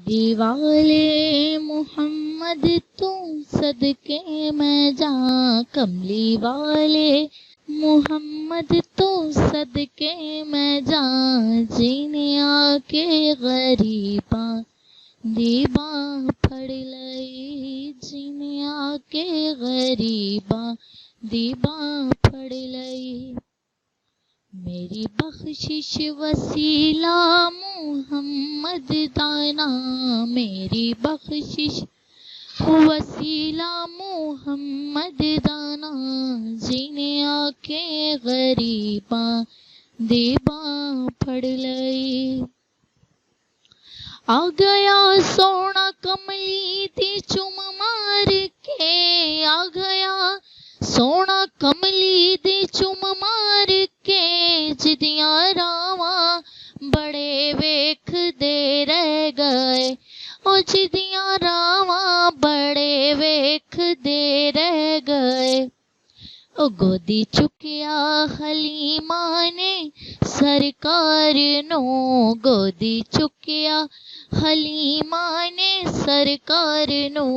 दीवाले मुहम्मद तू सदके मैं जा, कमली वाले मुहम्मद तू सदके मैं जा, जीने आके गरीबा दीबा फड़ लई, जीने आके गरीबा दीबा फड़ लई। मेरी बख्शिश वसीला मुहम्मद दाना, मेरी बख्शिश वसीला मुहम्मद दाना, जीने आके गरीबा दीबा फड़ लई। आ गया सोना कमली दी चुम मार के, आ गया सोना कमली दी चुम मार के, जिदियां रावां बड़े वेख दे रह गए, ओ जिदियां रावां बड़े वेख दे रह गए। ओ गोदी चुकिया हलीमा ने सरकार नो, गोदी चुकिया हलीमा ने सरकार नो,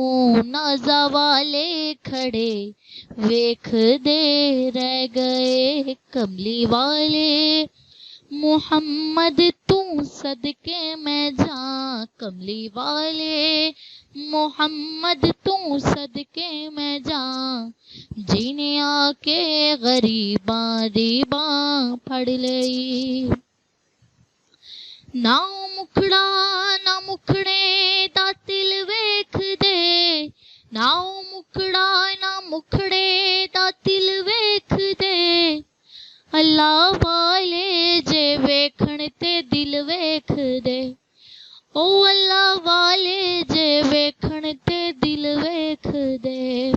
नाजा वाले खड़े वेख दे रह गए। कमली वाले मुहम्मद तू सदके मैं जा, कमली वाले मुहम्मद तू सदके मैं जा, जीने आके गरीबा दीबा फड़ लई। ना मुखड़ा ना मुखड़े दा तिल वेख दे, ना मुखड़ा ना मुखड़े दा तिल वेख दे, अल्लाह वाले जे वेखण ते दिल वेख दे, ओ अल्लाह वाले जे वेखण ते दिल वेख दे।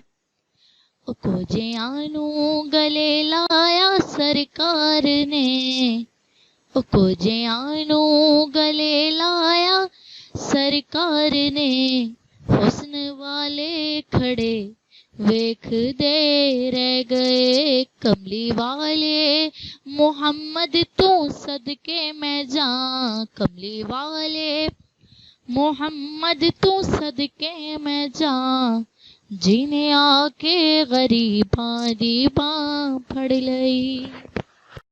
ओ कोजियां नू गले लाया सरकार ने, ओ कोजियां नू गले लाया सरकार ने, हुस्न वाले खड़े वेख दे रह गए। कमली वाले मुहम्मद तू सदके मैं जा, कमली वाले मुहम्मद तू सदके मैं जा, जीने आके गरीबा दीबा फड़ लई।